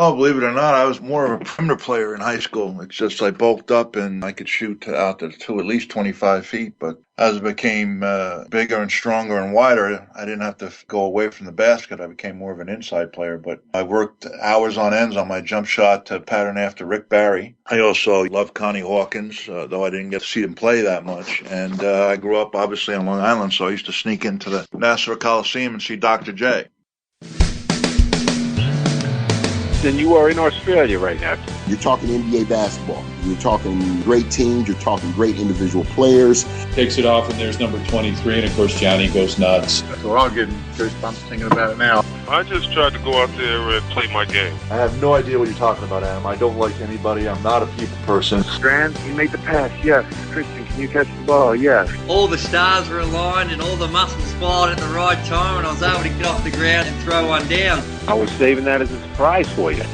Oh, believe it or not, I was more of a perimeter player in high school. It's just I bulked up and I could shoot out to at least 25 feet. But as I became bigger and stronger and wider, I didn't have to go away from the basket. I became more of an inside player. But I worked hours on ends on my jump shot to pattern after Rick Barry. I also loved Connie Hawkins, though I didn't get to see him play that much. And I grew up, obviously, on Long Island, so I used to sneak into the Nassau Coliseum and see Dr. J. Then you are in Australia right now. You're talking NBA basketball. You're talking great teams. You're talking great individual players. Takes it off, and there's number 23, and of course Johnny goes nuts. So we're all getting goosebumps thinking about it now. I just tried to go out there and play my game. I have no idea what you're talking about, Adam. I don't like anybody. I'm not a people person. Strand, you make the pass. Yes. Christian, can you catch the ball? Yes. All the stars were aligned and all the muscles fired at the right time, and I was able to get off the ground and throw one down. I was saving that as a surprise for you.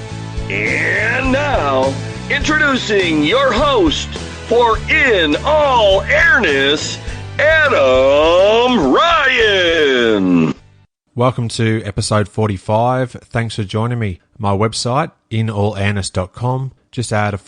And now, introducing your host for In All Airness, Adam Ryan. Welcome to episode 45. Thanks for joining me. My website, inallairness.com. Just add a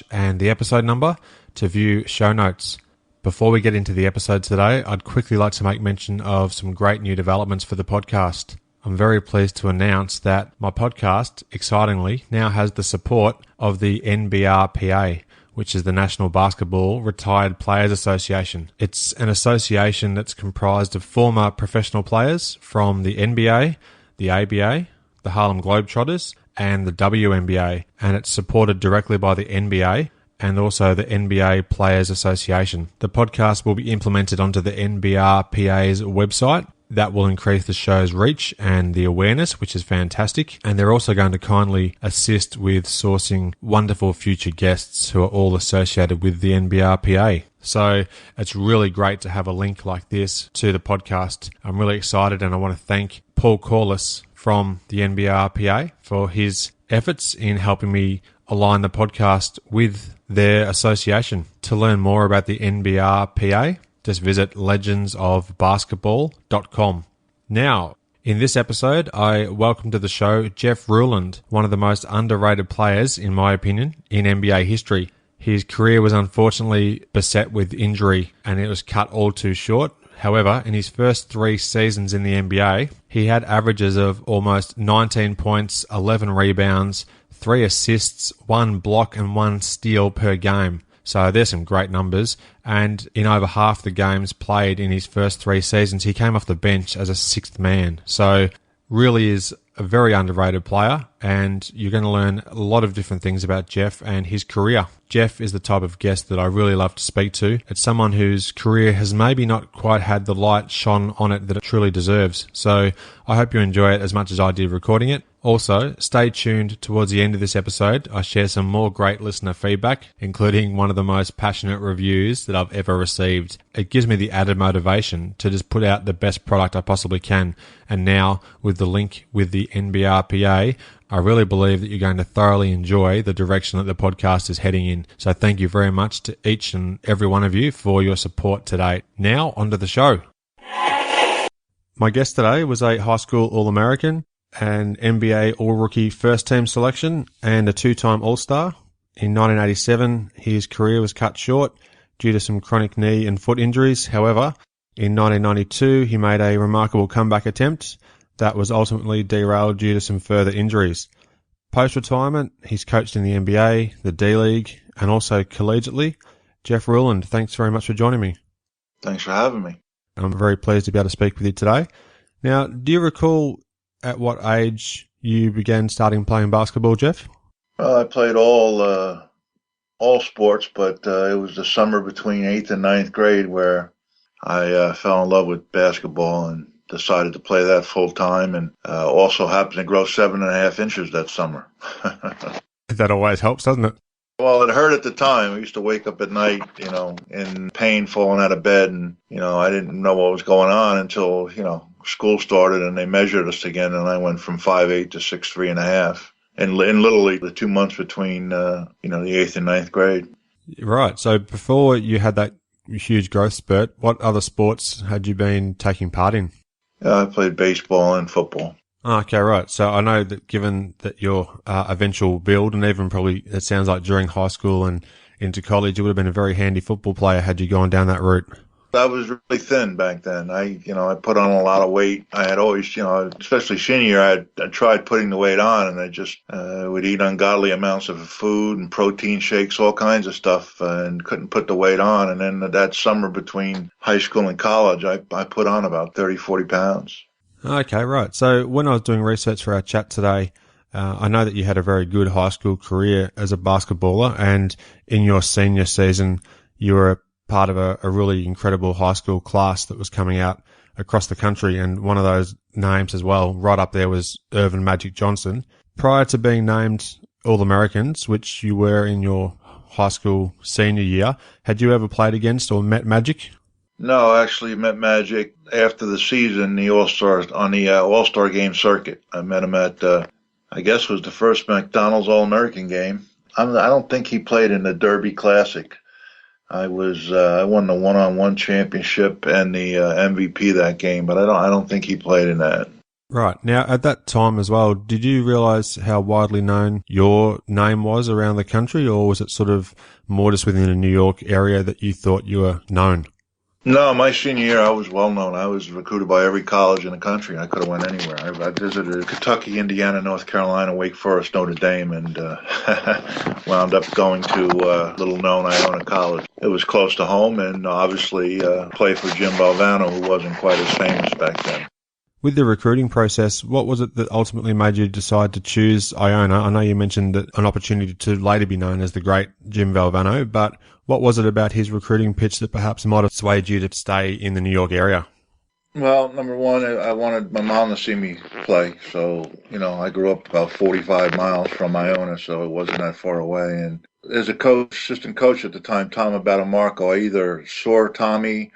/ and the episode number to view show notes. Before we get into the episode today, I'd quickly like to make mention of some great new developments for the podcast. I'm very pleased to announce that my podcast, excitingly, now has the support of the NBRPA, which is the National Basketball Retired Players Association. It's an association that's comprised of former professional players from the NBA, the ABA, the Harlem Globetrotters, and the WNBA, and it's supported directly by the NBA and also the NBA Players Association. The podcast will be implemented onto the NBRPA's website. That will increase the show's reach and the awareness, which is fantastic. And they're also going to kindly assist with sourcing wonderful future guests who are all associated with the NBRPA. So it's really great to have a link like this to the podcast. I'm really excited, and I want to thank Paul Corliss from the NBRPA for his efforts in helping me align the podcast with their association. To learn more about the NBRPA, just visit legendsofbasketball.com. Now, in this episode, I welcome to the show Jeff Ruland, one of the most underrated players, in my opinion, in NBA history. His career was unfortunately beset with injury, and it was cut all too short. However, in his first 3 seasons in the NBA, he had averages of almost 19 points, 11 rebounds, 3 assists, 1 block, and 1 steal per game. So there's some great numbers, and in over half the games played in his first 3 seasons, he came off the bench as a 6th man. So really is a very underrated player, and you're going to learn a lot of different things about Jeff and his career. Jeff is the type of guest that I really love to speak to. It's someone whose career has maybe not quite had the light shone on it that it truly deserves. So I hope you enjoy it as much as I did recording it. Also, stay tuned towards the end of this episode. I share some more great listener feedback, including one of the most passionate reviews that I've ever received. It gives me the added motivation to just put out the best product I possibly can. And now, with the link with the NBRPA, I really believe that you're going to thoroughly enjoy the direction that the podcast is heading in. So thank you very much to each and every one of you for your support today. Now, onto the show. My guest today was a high school All-American, an NBA All-Rookie first-team selection, and a 2-time All-Star. In 1987, his career was cut short due to some chronic knee and foot injuries. However, in 1992, he made a remarkable comeback attempt that was ultimately derailed due to some further injuries. Post-retirement, he's coached in the NBA, the D-League, and also collegiately. Jeff Ruland, thanks very much for joining me. Thanks for having me. I'm very pleased to be able to speak with you today. Now, do you recall at what age you began starting playing basketball, Jeff? Well, I played all sports, but it was the summer between 8th and 9th grade where I fell in love with basketball and decided to play that full time, and also happened to grow 7.5 inches that summer. That always helps, doesn't it? Well, it hurt at the time. I used to wake up at night, in pain, falling out of bed, and, I didn't know what was going on until, school started and they measured us again, and I went from 5'8" to 6'3.5". And in literally the 2 months between, the 8th and 9th grade. Right. So before you had that huge growth spurt, what other sports had you been taking part in? I played baseball and football. Okay, right. So I know that given that your eventual build, and even probably it sounds like during high school and into college, you would have been a very handy football player had you gone down that route. I was really thin back then. I put on a lot of weight. I had always, especially senior year, I tried putting the weight on, and I just would eat ungodly amounts of food and protein shakes, all kinds of stuff, and couldn't put the weight on. And then that summer between high school and college, I put on about 30, 40 pounds. Okay, right. So when I was doing research for our chat today, I know that you had a very good high school career as a basketballer, and in your senior season, you were part of a really incredible high school class that was coming out across the country, and one of those names as well, right up there, was Irvin Magic Johnson. Prior to being named All-Americans, which you were in your high school senior year, had you ever played against or met Magic? No, I actually met Magic after the season, the All-Star game circuit. I met him at, I guess was the first McDonald's All-American game. I don't think he played in the Derby Classic. I won the one-on-one championship and the MVP that game, but I don't think he played in that. Right. Now, at that time as well, did you realize how widely known your name was around the country, or was it sort of more just within the New York area that you thought you were known? No, my senior year, I was well known. I was recruited by every college in the country. I could have went anywhere. I visited Kentucky, Indiana, North Carolina, Wake Forest, Notre Dame, and wound up going to little-known Iona College. It was close to home, and obviously played for Jim Valvano, who wasn't quite as famous back then. With the recruiting process, what was it that ultimately made you decide to choose Iona? I know you mentioned that an opportunity to later be known as the great Jim Valvano, but what was it about his recruiting pitch that perhaps might have swayed you to stay in the New York area? Well, number one, I wanted my mom to see me play. So, I grew up about 45 miles from Iona, so it wasn't that far away. And as a assistant coach at the time, Tom Abatamarco, I either saw Tommy.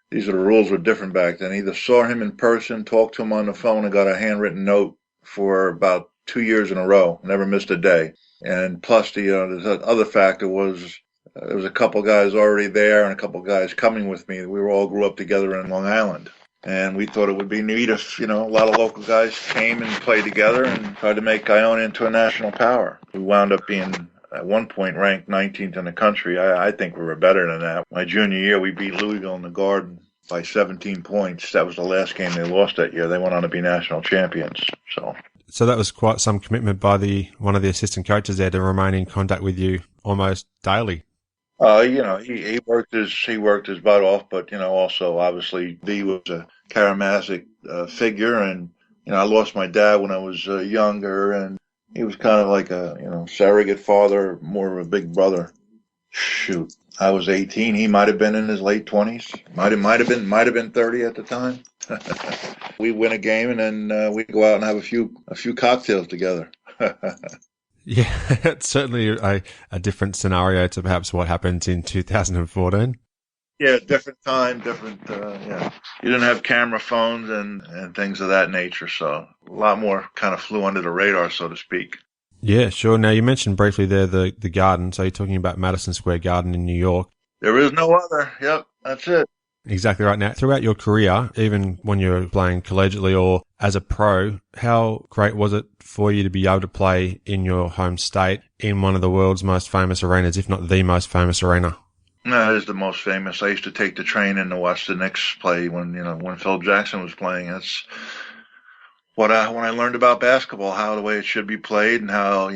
These are the rules were different back then. Either saw him in person, talked to him on the phone, and got a handwritten note for about 2 years in a row. Never missed a day. And plus, the other factor was there was a couple guys already there and a couple guys coming with me. We all grew up together in Long Island. And we thought it would be neat if, a lot of local guys came and played together and tried to make Iona into a national power. We wound up being, at one point, ranked 19th in the country. I think we were better than that. My junior year, we beat Louisville in the Garden by 17 points. That was the last game they lost that year. They went on to be national champions. So that was quite some commitment by one of the assistant coaches there to remain in contact with you almost daily. He worked his butt off, but also obviously V was a charismatic figure, and I lost my dad when I was younger, and he was kind of like a surrogate father, more of a big brother. Shoot, I was 18. He might have been in his late 20s. Might have been 30 at the time. We win a game, and then we go out and have a few cocktails together. Yeah, it's certainly a different scenario to perhaps what happened in 2014. Yeah, different time, yeah. You didn't have camera phones and things of that nature, so a lot more kind of flew under the radar, so to speak. Yeah, sure. Now, you mentioned briefly there the Garden, so you're talking about Madison Square Garden in New York. There is no other. Yep, that's it. Exactly right. Now, throughout your career, even when you were playing collegiately or as a pro, how great was it for you to be able to play in your home state in one of the world's most famous arenas, if not the most famous arena? No, it is the most famous. I used to take the train in to watch the Knicks play when Phil Jackson was playing. That's when I learned about basketball, how the way it should be played, and how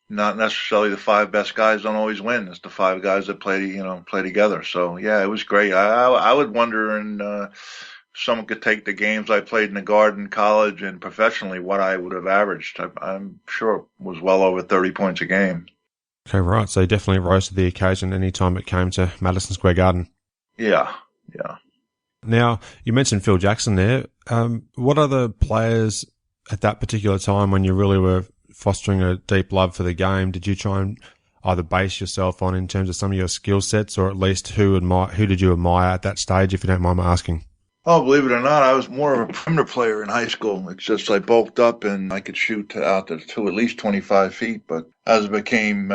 not necessarily the five best guys don't always win. It's the five guys that play together. So yeah, it was great. I would wonder, and if someone could take the games I played in the Garden, college, and professionally, what I would have averaged. I'm sure it was well over 30 points a game. Okay, right. So you definitely rose to the occasion any time it came to Madison Square Garden. Yeah. Now, you mentioned Phil Jackson there. What other players at that particular time, when you really were fostering a deep love for the game, did you try and either base yourself on in terms of some of your skill sets, or at least who did you admire at that stage, if you don't mind my asking? Oh, believe it or not, I was more of a perimeter player in high school. It's just I bulked up and I could shoot out to at least 25 feet. But as I became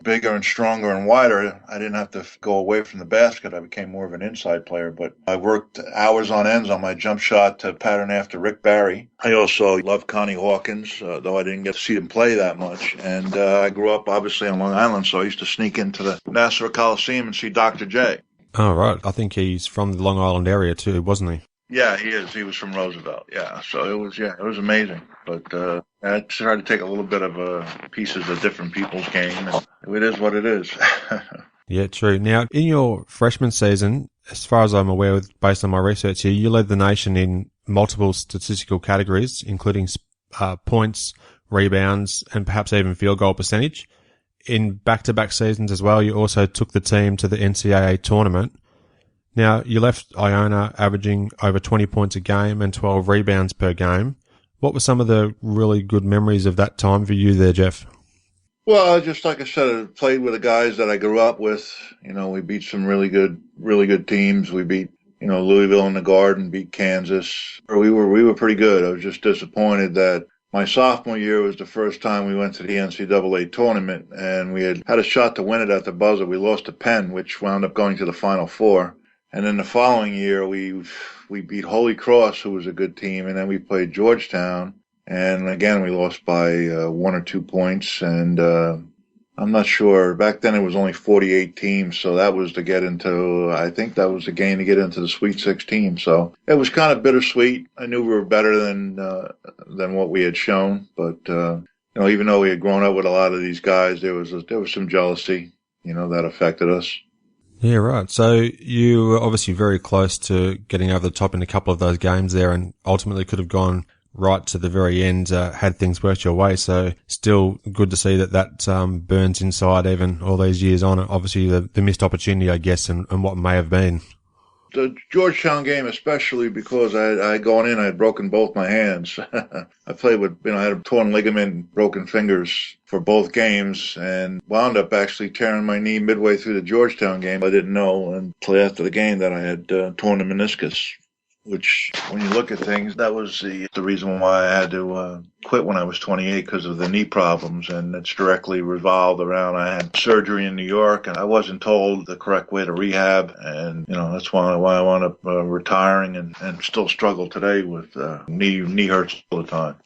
bigger and stronger and wider, I didn't have to go away from the basket. I became more of an inside player. But I worked hours on ends on my jump shot to pattern after Rick Barry. I also loved Connie Hawkins, though I didn't get to see him play that much. And I grew up, obviously, on Long Island, so I used to sneak into the Nassau Coliseum and see Dr. J. Oh, right. I think he's from the Long Island area too, wasn't he? Yeah, he is. He was from Roosevelt. Yeah, so it was amazing. But I tried to take a little bit of pieces of different people's game, and it is what it is. Yeah, true. Now, in your freshman season, as far as I'm aware, based on my research here, you led the nation in multiple statistical categories, including points, rebounds, and perhaps even field goal percentage. In back-to-back seasons as well, you also took the team to the NCAA tournament. Now, you left Iona averaging over 20 points a game and 12 rebounds per game. What were some of the really good memories of that time for you there, Jeff? Well, just like I said, I played with the guys that I grew up with. You know, we beat some really good teams. We beat, Louisville in the Garden, beat Kansas. We were pretty good. I was just disappointed that my sophomore year was the first time we went to the NCAA tournament, and we had a shot to win it at the buzzer. We lost to Penn, which wound up going to the Final Four. And then the following year, we beat Holy Cross, who was a good team, and then we played Georgetown. And again, we lost by 1 or 2 points. And I'm not sure. Back then, it was only 48 teams, so that was to get into. I think that was the game to get into the Sweet 16. So it was kind of bittersweet. I knew we were better than what we had shown, but even though we had grown up with a lot of these guys, there was some jealousy, that affected us. Yeah, right. So you were obviously very close to getting over the top in a couple of those games there, and ultimately could have gone right to the very end had things worked your way. So still good to see that burns inside even all these years on. Obviously the missed opportunity, I guess, and what may have been. The Georgetown game, especially because I had gone in, I had broken both my hands. I played with, I had a torn ligament, broken fingers for both games, and wound up actually tearing my knee midway through the Georgetown game. I didn't know until after the game that I had torn the meniscus, which, when you look at things, that was the reason why I had to quit when I was 28, because of the knee problems, and it's directly revolved around I had surgery in New York, and I wasn't told the correct way to rehab, and that's why I wound up retiring and still struggle today with knee hurts all the time.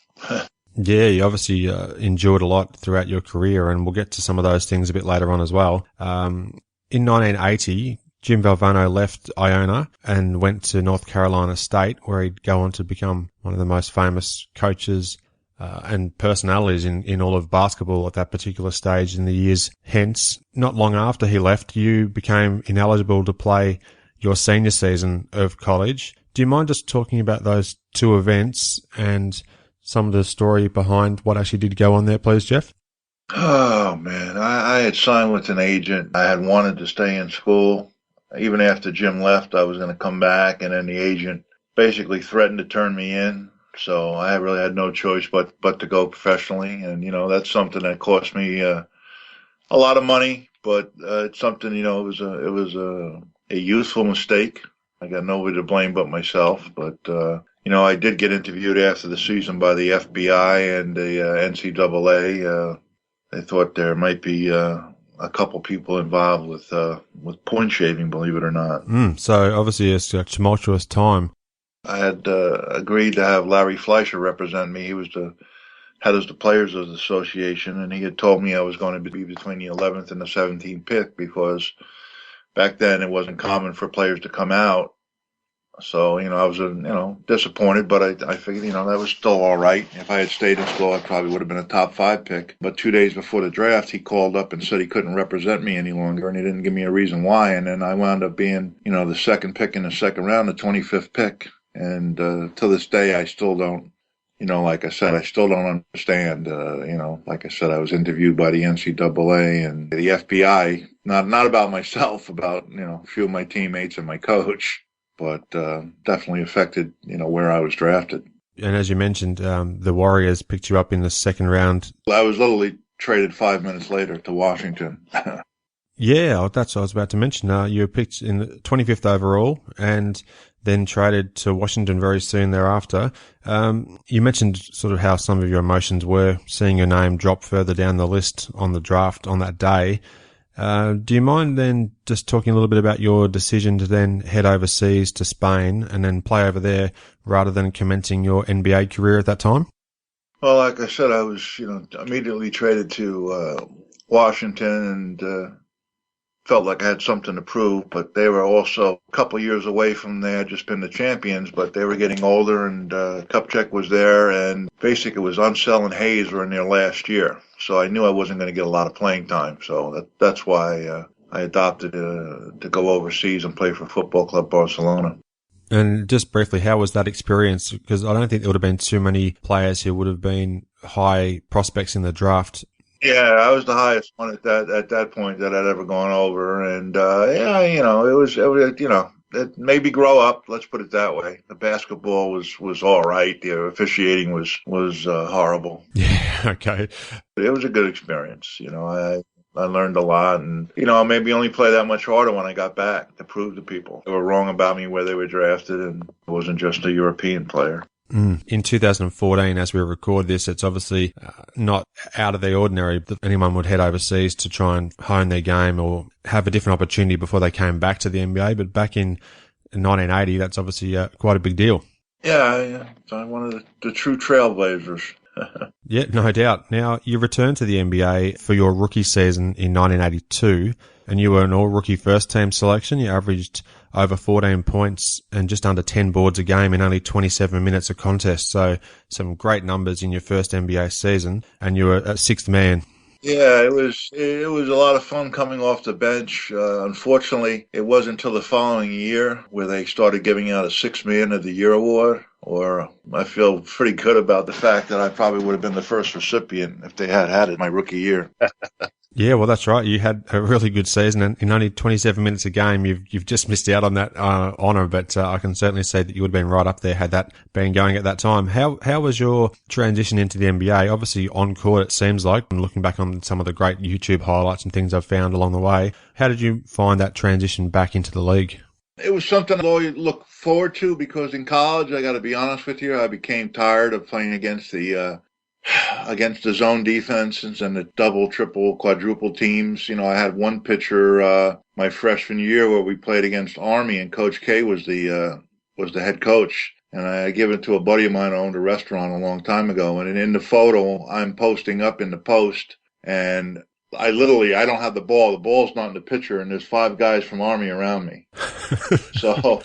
Yeah, you obviously endured a lot throughout your career, and we'll get to some of those things a bit later on as well. In 1980, Jim Valvano left Iona and went to North Carolina State, where he'd go on to become one of the most famous coaches and personalities in all of basketball at that particular stage in the years hence. Not long after he left, you became ineligible to play your senior season of college. Do you mind just talking about those two events and some of the story behind what actually did go on there, please, Jeff? Oh, man. I had signed with an agent. I had wanted to stay in school. Even after Jim left, I was going to come back, and then the agent basically threatened to turn me in. So I really had no choice but to go professionally. And, that's something that cost me a lot of money, but it's something, it was a youthful mistake. I got nobody to blame but myself. But, I did get interviewed after the season by the FBI and the NCAA. They thought there might be a couple people involved with point shaving, believe it or not. So obviously it's a tumultuous time. I had agreed to have Larry Fleischer represent me. He was the head of the Players Association, and he had told me I was going to be between the 11th and the 17th pick, because back then it wasn't common for players to come out. So, I was, disappointed, but I figured, that was still all right. If I had stayed in school, I probably would have been a top 5 pick. But 2 days before the draft, he called up and said he couldn't represent me any longer, and he didn't give me a reason why. And then I wound up being, the second pick in the second round, the 25th pick. And to this day, I still don't, like I said, I still don't understand. Like I said, I was interviewed by the NCAA and the FBI, not about myself, about, a few of my teammates and my coach. But definitely affected, where I was drafted. And as you mentioned, the Warriors picked you up in the second round. I was literally traded 5 minutes later to Washington. Yeah, that's what I was about to mention. You were picked in the 25th overall and then traded to Washington very soon thereafter. You mentioned sort of how some of your emotions were seeing your name drop further down the list on the draft on that day. Do you mind then just talking a little bit about your decision to then head overseas to Spain and then play over there rather than commencing your NBA career at that time? Well, like I said, I was, immediately traded to Washington and felt like I had something to prove, but they were also a couple of years away from they had just been the champions, but they were getting older and Kupchak was there, and basically it was Unseld and Hayes were in their last year. So I knew I wasn't going to get a lot of playing time. So that's why I adopted to go overseas and play for Football Club Barcelona. And just briefly, how was that experience? Because I don't think there would have been too many players who would have been high prospects in the draft. Yeah, I was the highest one at that point that I'd ever gone over, and it was it maybe grow up. Let's put it that way. The basketball was all right. The officiating was horrible. Yeah, okay. It was a good experience. I learned a lot, and maybe only play that much harder when I got back to prove to people they were wrong about me where they were drafted, and I wasn't just a European player. In 2014, as we record this, it's obviously not out of the ordinary that anyone would head overseas to try and hone their game or have a different opportunity before they came back to the NBA. But back in 1980, that's obviously quite a big deal. Yeah, I'm one of the true trailblazers. Yeah, no doubt. Now, you returned to the NBA for your rookie season in 1982, and you were an all-rookie first-team selection. You averaged over 14 points and just under 10 boards a game in only 27 minutes of contest. So some great numbers in your first NBA season, and you were a sixth man. Yeah, it was a lot of fun coming off the bench. Unfortunately, it wasn't until the following year where they started giving out a Sixth Man of the Year award. Or I feel pretty good about the fact that I probably would have been the first recipient if they had it my rookie year. Yeah, well, that's right. You had a really good season, and in only 27 minutes a game, you've just missed out on that honour. But I can certainly say that you would have been right up there had that been going at that time. How was your transition into the NBA? Obviously, on court, it seems like, and looking back on some of the great YouTube highlights and things I've found along the way, how did you find that transition back into the league? It was something I always looked forward to because in college, I got to be honest with you, I became tired of playing against the zone defenses and the double, triple, quadruple teams. I had one pitcher my freshman year where we played against Army, and Coach K was the head coach. And I gave it to a buddy of mine who owned a restaurant a long time ago. And in the photo, I'm posting up in the post, and I don't have the ball. The ball's not in the pitcher, and there's 5 guys from Army around me. So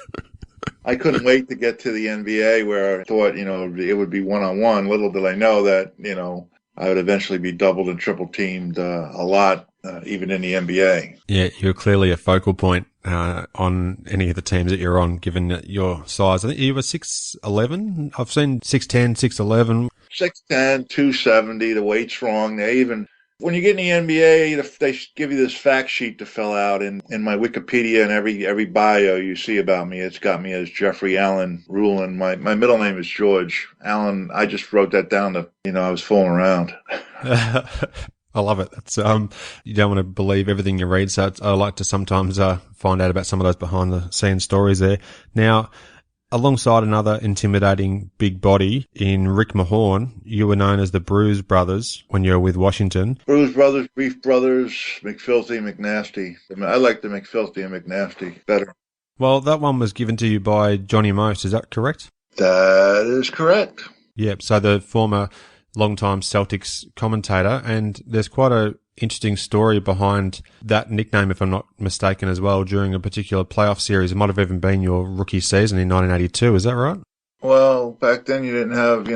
I couldn't wait to get to the NBA where I thought, it would be one-on-one. Little did I know that, I would eventually be doubled and triple teamed a lot, even in the NBA. Yeah, you're clearly a focal point on any of the teams that you're on, given your size. I think you were 6'11". I've seen 6'10", 6'11". 6'10", 270, the weight's strong. When you get in the NBA, they give you this fact sheet to fill out. In my Wikipedia and every bio you see about me, it's got me as Jeffrey Allen Ruland. My middle name is George Allen. I just wrote that down to, I was fooling around. I love it. That's you don't want to believe everything you read, so I like to sometimes find out about some of those behind the scenes stories there. Now, alongside another intimidating big body in Rick Mahorn, you were known as the Bruise Brothers when you were with Washington. Bruise Brothers, Beef Brothers, McFilthy, McNasty. I like the McFilthy and McNasty better. Well, that one was given to you by Johnny Most, is that correct? That is correct. Yep, so the former long-time Celtics commentator, and there's quite a interesting story behind that nickname, if I'm not mistaken, as well, during a particular playoff series. It might have even been your rookie season in 1982. Is that right? Well, back then you didn't have,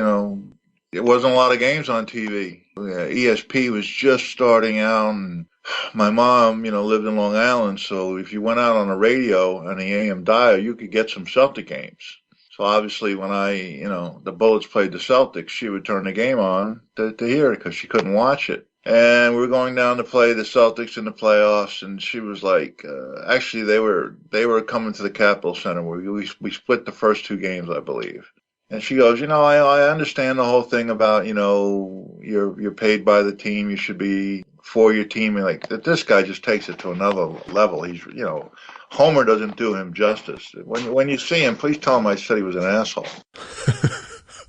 it wasn't a lot of games on TV. ESP was just starting out, and my mom, lived in Long Island, so if you went out on the radio on the AM dial, you could get some Celtic games. So obviously when the Bullets played the Celtics, she would turn the game on to hear it because she couldn't watch it. And we were going down to play the Celtics in the playoffs, and she was like, actually they were coming to the Capitol Center. We split the first 2 games, I believe. And she goes, I understand the whole thing about, you're paid by the team. You should be for your team. And like that, this guy just takes it to another level. He's, Homer doesn't do him justice. When you see him, please tell him I said he was an asshole.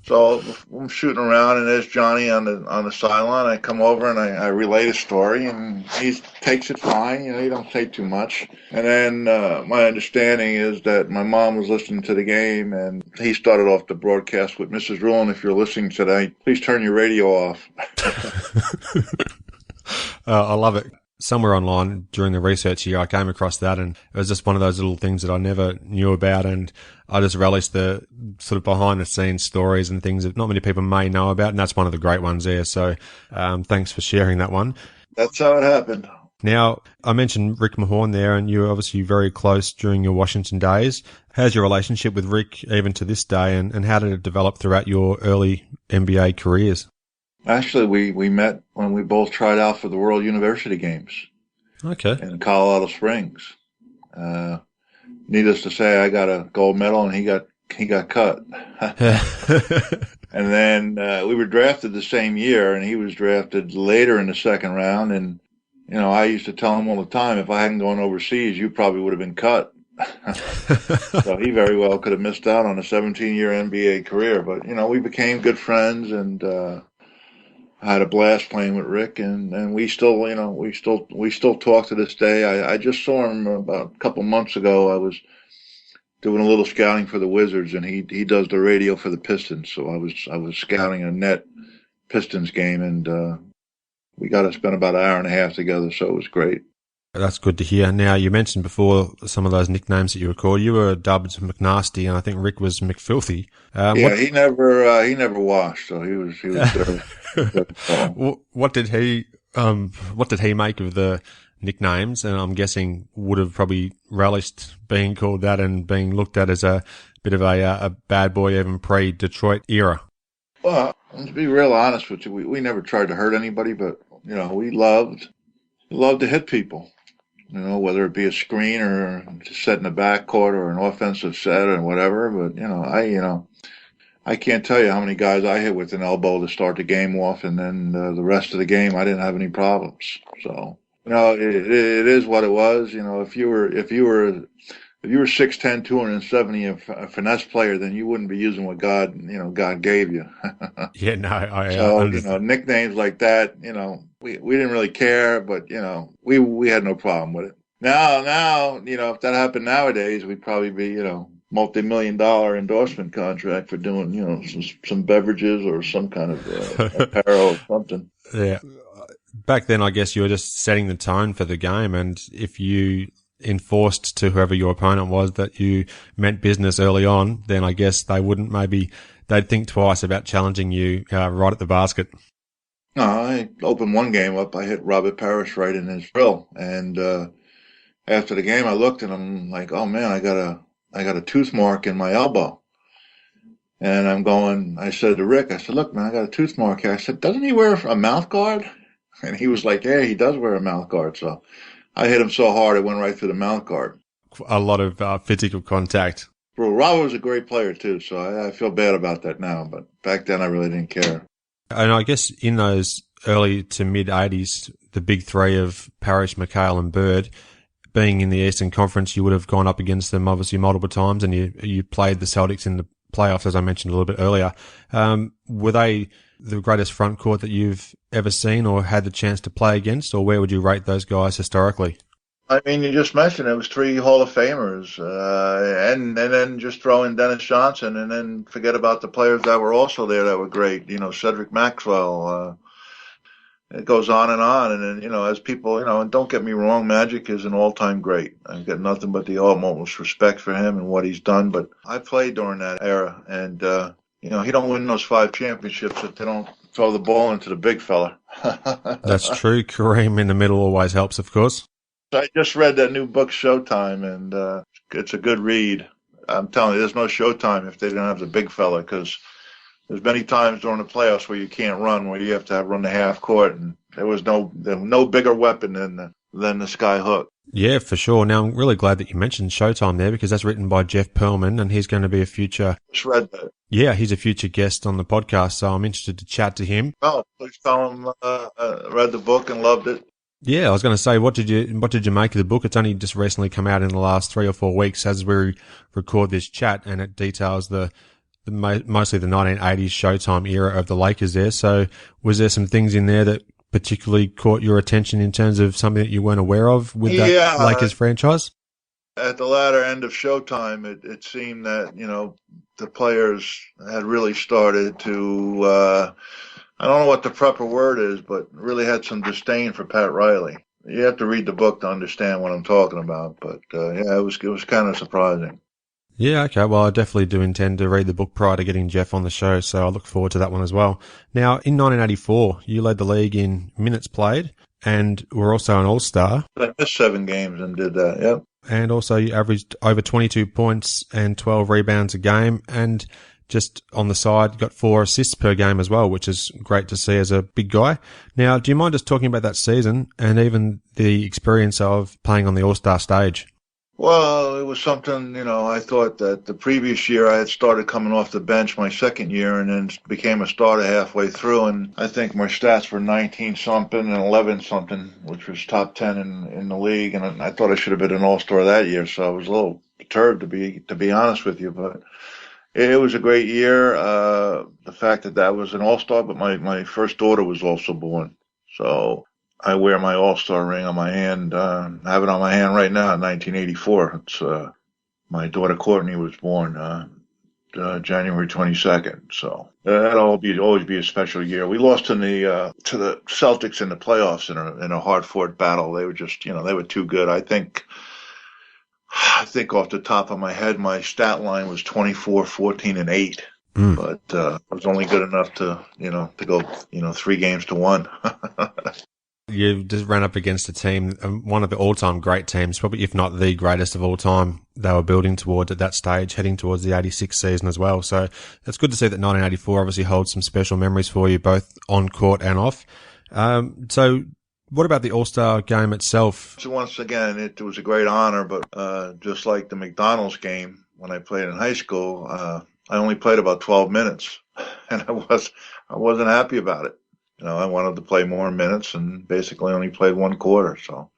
So I'm shooting around, and there's Johnny on the sideline. I come over and I relay the story, and he takes it fine. He don't say too much. And then my understanding is that my mom was listening to the game, and he started off the broadcast with, "Mrs. Ruland, if you're listening today, please turn your radio off." I love it. Somewhere online during the research here, I came across that, and it was just one of those little things that I never knew about, and I just relished the sort of behind-the-scenes stories and things that not many people may know about, and that's one of the great ones there. So thanks for sharing that one. That's how it happened. Now, I mentioned Rick Mahorn there, and you were obviously very close during your Washington days. How's your relationship with Rick even to this day, and how did it develop throughout your early NBA careers? Actually, we met when we both tried out for the World University Games. Okay. In Colorado Springs. Needless to say, I got a gold medal and he got cut. And then we were drafted the same year, and he was drafted later in the second round. And I used to tell him all the time, if I hadn't gone overseas, you probably would have been cut. So he very well could have missed out on a 17-year NBA career. But we became good friends, and I had a blast playing with Rick, and we still talk to this day. I just saw him about a couple months ago. I was doing a little scouting for the Wizards, and he does the radio for the Pistons. So I was scouting a net Pistons game, and we got to spend about an hour and a half together. So it was great. That's good to hear. Now, you mentioned before some of those nicknames that you were called. You were dubbed McNasty, and I think Rick was McFilthy. He never washed, so he was dirty. What did he make of the nicknames? And I'm guessing would have probably relished being called that and being looked at as a bit of a bad boy even pre-Detroit era. Well, to be real honest with you, we never tried to hurt anybody, but we loved to hit people. Whether it be a screen or just set in the backcourt or an offensive set or whatever. But, I can't tell you how many guys I hit with an elbow to start the game off, and then the rest of the game I didn't have any problems. So, it is what it was. If you were 6'10", 270, a finesse player, then you wouldn't be using what God gave you. Yeah, no, So, nicknames like that, we didn't really care, but, we had no problem with it. Now, if that happened nowadays, we'd probably be, multi-million-dollar endorsement contract for doing, some beverages or some kind of apparel or something. Yeah. Back then, I guess you were just setting the tone for the game, and if you enforced to whoever your opponent was that you meant business early on, then I guess they'd think twice about challenging you right at the basket. No, I opened one game up. I hit Robert Parrish right in his grill, and after the game, I looked and I'm like, "Oh man, I got a tooth mark in my elbow." And I said to Rick, I said, "Look, man, I got a tooth mark here." I said, "Doesn't he wear a mouth guard?" And he was like, "Yeah, he does wear a mouth guard." So I hit him so hard it went right through the mouth guard. A lot of physical contact. Well, Robert was a great player too, so I feel bad about that now. But back then, I really didn't care. And I guess in those early to mid 80s, the big three of Parrish, McHale, and Bird, being in the Eastern Conference, you would have gone up against them obviously multiple times, and you played the Celtics in the playoffs, as I mentioned a little bit earlier. Were they the greatest front court that you've ever seen or had the chance to play against, or where would you rate those guys historically? I mean, you just mentioned it was 3 Hall of Famers, and then just throw in Dennis Johnson, and then forget about the players that were also there that were great. Cedric Maxwell. It goes on, and then as people, and don't get me wrong, Magic is an all-time great. I've got nothing but the utmost respect for him and what he's done. But I played during that era, and he don't win those 5 championships if they don't throw the ball into the big fella. That's true. Kareem in the middle always helps, of course. I just read that new book, Showtime, and it's a good read. I'm telling you, there's no Showtime if they don't have the big fella, because there's many times during the playoffs where you can't run, where you have to run the half court, and there was no bigger weapon than the sky hook. Yeah, for sure. Now, I'm really glad that you mentioned Showtime there because that's written by Jeff Pearlman and he's going to be a future... Just read that. Yeah, he's a future guest on the podcast, so I'm interested to chat to him. Oh, please tell him read the book and loved it. Yeah, I was going to say, what did you make of the book? It's only just recently come out in the last 3 or 4 weeks as we record this chat, and it details mostly the 1980s Showtime era of the Lakers there. So was there some things in there that particularly caught your attention in terms of something that you weren't aware of with that Lakers franchise? At the latter end of Showtime, it seemed that, the players had really started to, I don't know what the proper word is, but really had some disdain for Pat Riley. You have to read the book to understand what I'm talking about, but it was kind of surprising. Yeah, okay. Well, I definitely do intend to read the book prior to getting Jeff on the show, so I look forward to that one as well. Now, in 1984, you led the league in minutes played and were also an All-Star. I missed 7 games and did that, yep. And also you averaged over 22 points and 12 rebounds a game, and just on the side, got 4 assists per game as well, which is great to see as a big guy. Now, do you mind just talking about that season and even the experience of playing on the All-Star stage? Well, it was something, I thought that the previous year I had started coming off the bench my second year and then became a starter halfway through. And I think my stats were 19-something and 11-something, which was top 10 in the league. And I thought I should have been an all-star that year. So I was a little perturbed, to be honest with you. But it was a great year. The fact that was an all-star, but my first daughter was also born. So I wear my all-star ring on my hand. I have it on my hand right now in 1984. It's my daughter Courtney was born January 22nd. So that'll always be a special year. We lost to the Celtics in the playoffs in a hard-fought battle. They were just, they were too good. I think off the top of my head, my stat line was 24, 14, and 8. But I was only good enough to go 3 games to 1. You just ran up against a team, one of the all-time great teams, probably if not the greatest of all time, they were building towards at that stage, heading towards the 86 season as well. So it's good to see that 1984 obviously holds some special memories for you, both on court and off. So what about the All-Star game itself? So once again, it was a great honor, but just like the McDonald's game when I played in high school, I only played about 12 minutes, and I wasn't happy about it. I wanted to play more minutes and basically only played 1 quarter, so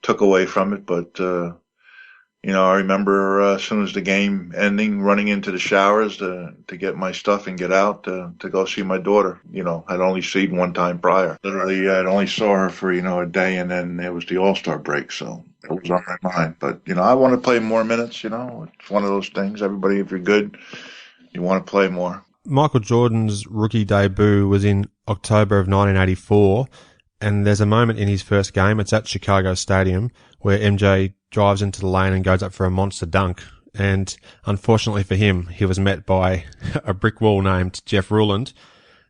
took away from it. But, I remember as soon as the game ending, running into the showers to get my stuff and get out to go see my daughter. I'd only seen 1 time prior. Literally, I'd only saw her for, a day, and then it was the All-Star break, so it was on my mind. But, I want to play more minutes, it's one of those things. Everybody, if you're good, you want to play more. Michael Jordan's rookie debut was in October of 1984, and there's a moment in his first game, it's at Chicago Stadium, where MJ drives into the lane and goes up for a monster dunk. And unfortunately for him, he was met by a brick wall named Jeff Ruland.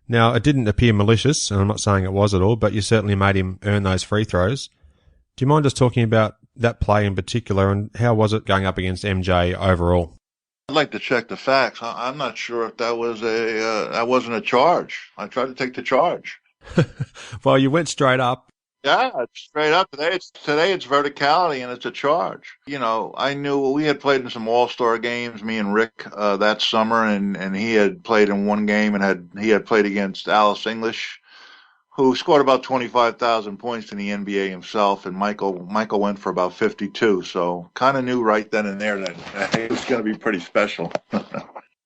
Now, it didn't appear malicious, and I'm not saying it was at all, but you certainly made him earn those free throws. Do you mind just talking about that play in particular, and how was it going up against MJ overall? I'd like to check the facts. I'm not sure if that was that wasn't a charge. I tried to take the charge. Well, you went straight up. Yeah, it's straight up. Today it's verticality and it's a charge. I knew we had played in some all-star games, me and Rick, that summer, and he had played in 1 game and he had played against Alice English, who scored about 25,000 points in the NBA himself, and Michael went for about 52. So kind of knew right then and there that it was going to be pretty special.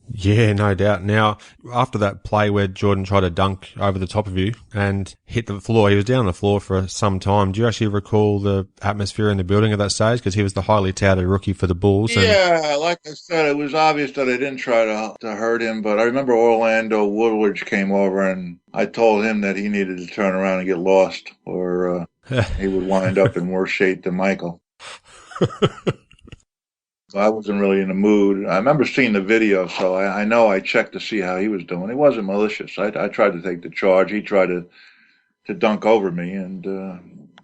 Yeah, no doubt. Now, after that play where Jordan tried to dunk over the top of you and hit the floor, he was down on the floor for some time. Do you actually recall the atmosphere in the building at that stage? Because he was the highly touted rookie for the Bulls. Yeah, like I said, it was obvious that I didn't try to hurt him, but I remember Orlando Woodward came over and I told him that he needed to turn around and get lost or he would wind up in worse shape than Michael. I wasn't really in the mood. I remember seeing the video, so I know I checked to see how he was doing. It wasn't malicious. I tried to take the charge. He tried to dunk over me, and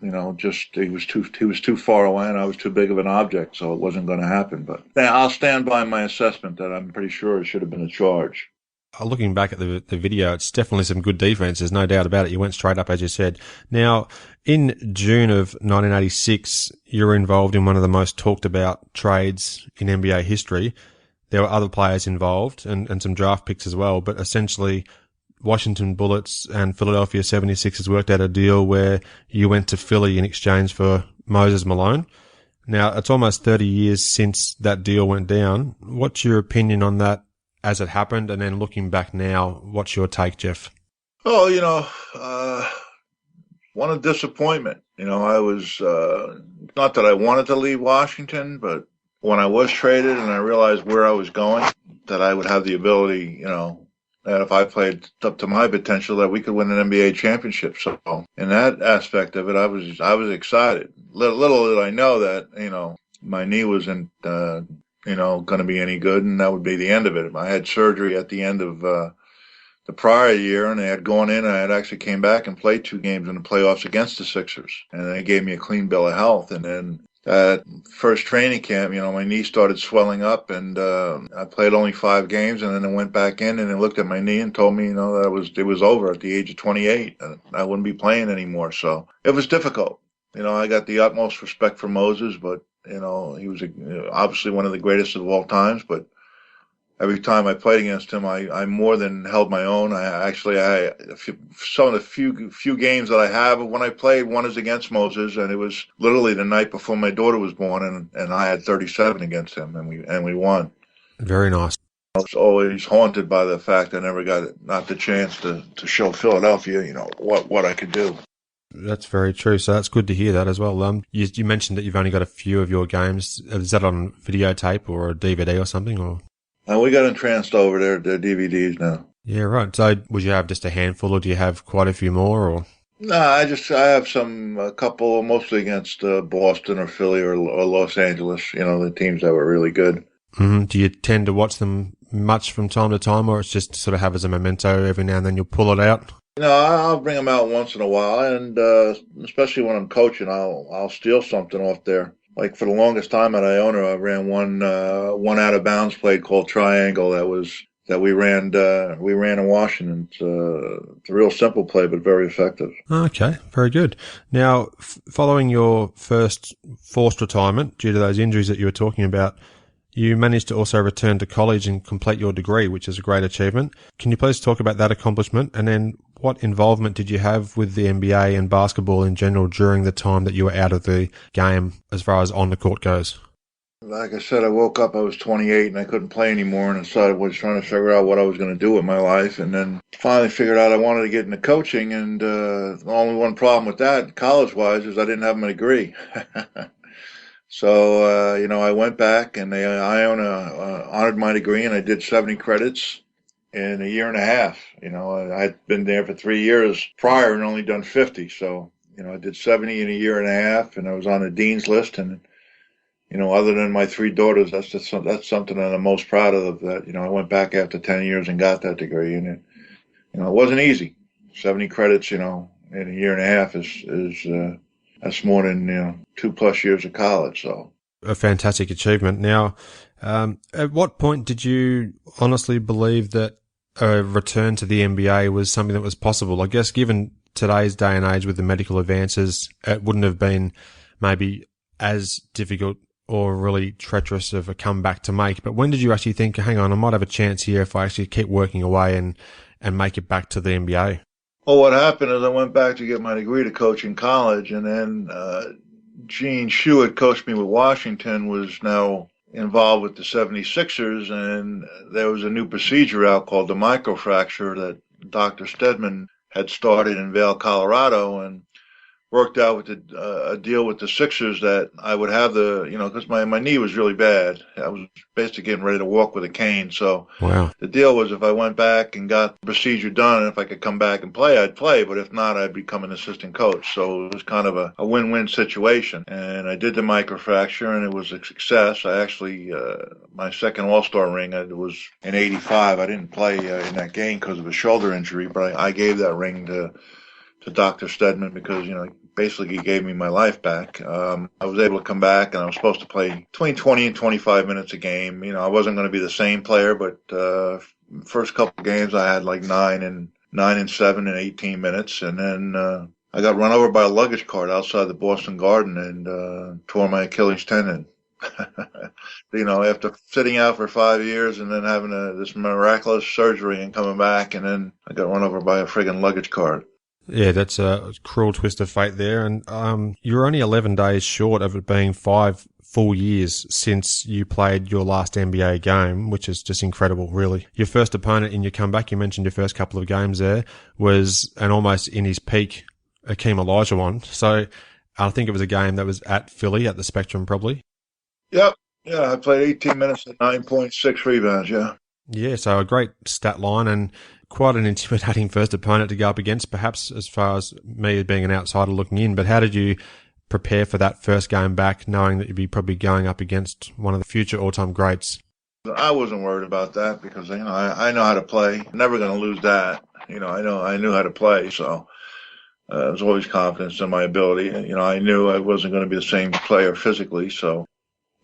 he was too far away, and I was too big of an object, so it wasn't going to happen. But I'll stand by my assessment that I'm pretty sure it should have been a charge. Looking back at the video, it's definitely some good defense. There's no doubt about it. You went straight up, as you said. Now, in June of 1986, you were involved in one of the most talked about trades in NBA history. There were other players involved and some draft picks as well, but essentially Washington Bullets and Philadelphia 76ers worked out a deal where you went to Philly in exchange for Moses Malone. Now, it's almost 30 years since that deal went down. What's your opinion on that as it happened? And then looking back now, what's your take, Jeff? Oh, one of disappointment. I was, not that I wanted to leave Washington, but when I was traded and I realized where I was going, that I would have the ability, that if I played up to my potential, that we could win an NBA championship. So in that aspect of it, I was excited. Little did I know that, my knee wasn't, going to be any good, and that would be the end of it. I had surgery at the end of the prior year, and I had gone in, and I had actually came back and played 2 games in the playoffs against the Sixers, and they gave me a clean bill of health. And then that first training camp, my knee started swelling up, and I played only 5 games, and then I went back in and they looked at my knee and told me, that it was over at the age of 28. I wouldn't be playing anymore. So it was difficult. I got the utmost respect for Moses, but he was obviously one of the greatest of all times. But every time I played against him, I more than held my own. Some of the few games that I have when I played, one is against Moses, and it was literally the night before my daughter was born, and I had 37 against him, and we won. Very nice. I was always haunted by the fact I never got the chance to show Philadelphia, what I could do. That's very true. So that's good to hear that as well. You mentioned that you've only got a few of your games. Is that on videotape or a DVD or something, or? We got them transferred over their DVDs now. Yeah, right. So would you have just a handful, or do you have quite a few more, or? No, I have a couple, mostly against Boston or Philly or Los Angeles, the teams that were really good. Mm-hmm. Do you tend to watch them much from time to time, or it's just sort of have as a memento every now and then you'll pull it out? I'll bring them out once in a while, and especially when I'm coaching, I'll steal something off there. Like for the longest time at Iona, I ran one out of bounds play called Triangle that we ran in Washington. It's a real simple play, but very effective. Okay, very good. Now, following your first forced retirement due to those injuries that you were talking about, you managed to also return to college and complete your degree, which is a great achievement. Can you please talk about that accomplishment? And then what involvement did you have with the NBA and basketball in general during the time that you were out of the game as far as on the court goes? Like I said, I woke up, I was 28 and I couldn't play anymore, and I was trying to figure out what I was going to do with my life, and then finally figured out I wanted to get into coaching, and the only one problem with that, college-wise, is I didn't have my degree. So, I went back, and Iona honored my degree, and I did 70 credits in a year and a half. I'd been there for 3 years prior and only done 50. So, I did 70 in a year and a half, and I was on the dean's list. And, other than my 3 daughters, that's something that I'm most proud of. That I went back after 10 years and got that degree, and it wasn't easy. 70 credits, in a year and a half is that's more than 2+ years of college. So a fantastic achievement. Now, at what point did you honestly believe that a return to the NBA was something that was possible? I guess given today's day and age with the medical advances, it wouldn't have been maybe as difficult or really treacherous of a comeback to make. But when did you actually think, hang on, I might have a chance here if I actually keep working away and make it back to the NBA? Well, what happened is I went back to get my degree to coach in college, and then Gene Shue had coached me with Washington, was now involved with the 76ers, and there was a new procedure out called the microfracture that Dr. Stedman had started in Vail, Colorado, and worked out with a deal with the Sixers that I would have because my knee was really bad. I was basically getting ready to walk with a cane. So wow. The deal was if I went back and got the procedure done, and if I could come back and play, I'd play. But if not, I'd become an assistant coach. So it was kind of a win-win situation. And I did the microfracture, and it was a success. I actually, my second All-Star ring, it was in '85. I didn't play in that game because of a shoulder injury, but I gave that ring to Dr. Stedman because, basically he gave me my life back. I was able to come back, and I was supposed to play between 20 and 25 minutes a game. I wasn't going to be the same player, but First couple of games, I had like 9-7 in 18 minutes, and then I got run over by a luggage cart outside the Boston Garden and tore my Achilles tendon. After sitting out for 5 years and then having this miraculous surgery and coming back, and then I got run over by a friggin' luggage cart. Yeah, that's a cruel twist of fate there. And you're only 11 days short of it being 5 full years since you played your last NBA game, which is just incredible, really. Your first opponent in your comeback, you mentioned your first couple of games there, was an almost in his peak Akeem Olajuwon. So I think it was a game that was at Philly, at the Spectrum probably. Yep. Yeah, I played 18 minutes and 9.6 rebounds, yeah. Yeah, so a great stat line and quite an intimidating first opponent to go up against, perhaps as far as me being an outsider looking in. But how did you prepare for that first game back, knowing that you'd be probably going up against one of the future all-time greats? I wasn't worried about that because, I know how to play. Never going to lose that. I knew how to play, so there was always confidence in my ability. I knew I wasn't going to be the same player physically, so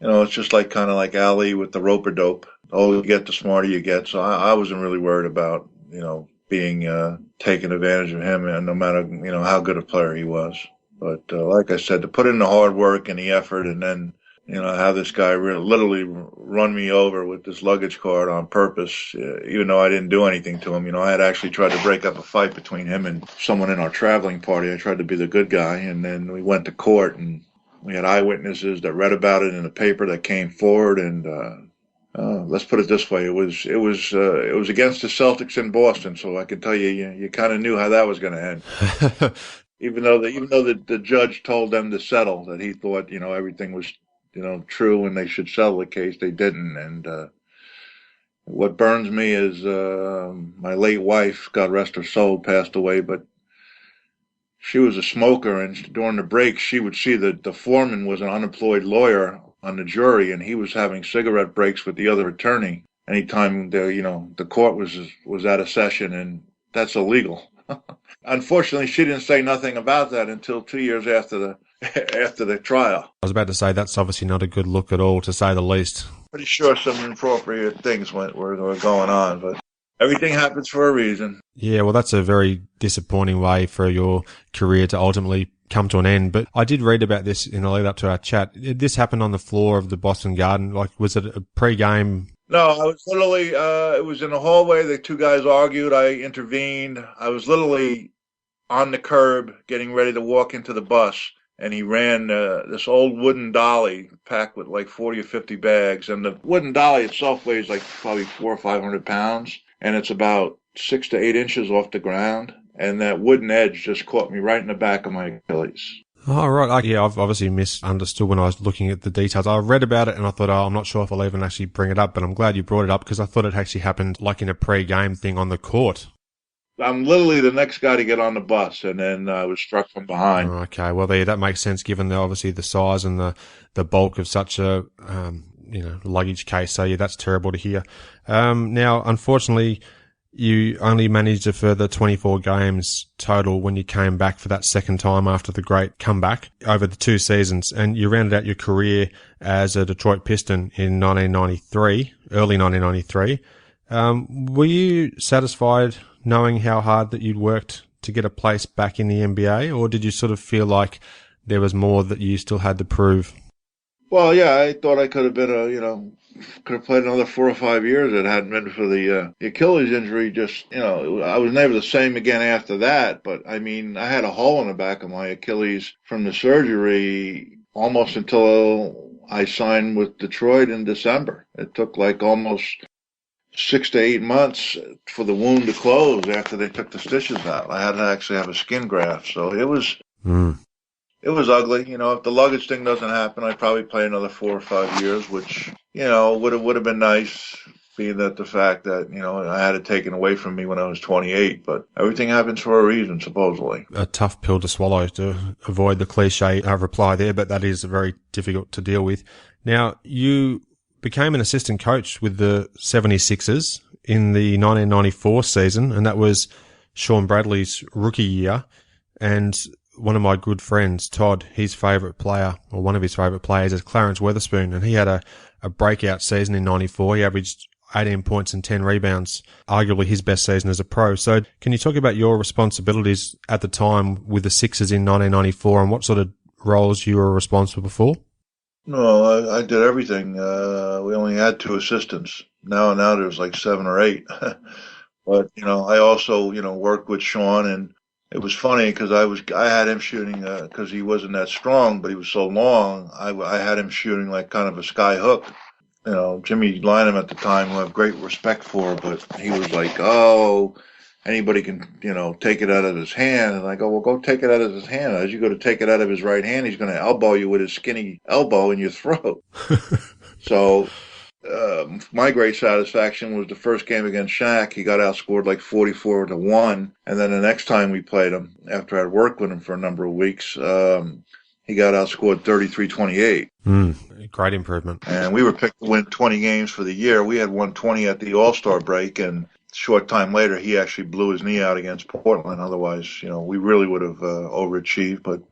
it's just kind of like Ali with the rope-a-dope. The older you get, the smarter you get. So I wasn't really worried about, being taken advantage of him, and no matter, how good a player he was. But like I said, to put in the hard work and the effort, and then, have this guy literally run me over with this luggage cart on purpose, even though I didn't do anything to him. I had actually tried to break up a fight between him and someone in our traveling party. I tried to be the good guy, and then we went to court, and we had eyewitnesses that read about it in the paper that came forward, and let's put it this way: it was against the Celtics in Boston, so I can tell you kind of knew how that was going to end. even though the judge told them to settle, that he thought everything was true and they should settle the case, they didn't. And what burns me is my late wife, God rest her soul, passed away, but she was a smoker, and during the break, she would see that the foreman was an unemployed lawyer on the jury, and he was having cigarette breaks with the other attorney anytime the court was out of session, and that's illegal. Unfortunately, she didn't say nothing about that until 2 years after the trial. I was about to say that's obviously not a good look at all, to say the least. Pretty sure some inappropriate things were going on, but everything happens for a reason. Yeah, well, that's a very disappointing way for your career to ultimately come to an end. But I did read about this in the lead up to our chat. This happened on the floor of the Boston Garden. Was it a pre-game? No, I was literally, it was in the hallway. The two guys argued. I intervened. I was literally on the curb getting ready to walk into the bus, and he ran this old wooden dolly packed with like 40 or 50 bags. And the wooden dolly itself weighs like probably 400 or 500 pounds, and it's about 6 to 8 inches off the ground. And that wooden edge just caught me right in the back of my Achilles. Oh, right. Yeah, I've obviously misunderstood when I was looking at the details. I read about it and I thought, I'm not sure if I'll even actually bring it up, but I'm glad you brought it up because I thought it actually happened like in a pre-game thing on the court. I'm literally the next guy to get on the bus, and then I was struck from behind. Okay, well, that makes sense given obviously the size and the bulk of such a luggage case. So yeah, that's terrible to hear. Now, unfortunately, you only managed a further 24 games total when you came back for that second time after the great comeback over the 2 seasons, and you rounded out your career as a Detroit Piston in early 1993. Were you satisfied knowing how hard that you'd worked to get a place back in the NBA, or did you sort of feel like there was more that you still had to prove? Well, yeah, I thought I could have been could have played another 4 or 5 years if it hadn't been for the Achilles injury. Just, I was never the same again after that. But, I mean, I had a hole in the back of my Achilles from the surgery almost until I signed with Detroit in December. It took like almost 6 to 8 months for the wound to close after they took the stitches out. I had to actually have a skin graft. So it was... It was ugly. If the luggage thing doesn't happen, I'd probably play another 4 or 5 years, which, would have been nice, being that the fact that, I had it taken away from me when I was 28. But everything happens for a reason, supposedly. A tough pill to swallow, to avoid the cliche reply there, but that is very difficult to deal with. Now, you became an assistant coach with the 76ers in the 1994 season, and that was Sean Bradley's rookie year. And one of my good friends, Todd, his favourite player, or one of his favourite players, is Clarence Weatherspoon, and he had a breakout season in 94. He averaged 18 points and 10 rebounds, arguably his best season as a pro. So can you talk about your responsibilities at the time with the Sixers in 1994 and what sort of roles you were responsible for? No, I did everything. We only had 2 assistants. Now there's like 7 or 8. But, I also, worked with Sean, and it was funny because I had him shooting, because he wasn't that strong, but he was so long. I had him shooting like kind of a sky hook. Jimmy Lynam at the time, who I have great respect for, but he was like, oh, anybody can, take it out of his hand. And I go, well, go take it out of his hand. As you go to take it out of his right hand, he's going to elbow you with his skinny elbow in your throat. So my great satisfaction was the first game against Shaq. He got outscored like 44-1. And then the next time we played him, after I'd worked with him for a number of weeks, he got outscored 33-28. Great improvement. And we were picked to win 20 games for the year. We had won 20 at the All-Star break, and short time later, he actually blew his knee out against Portland. Otherwise, we really would have overachieved. But,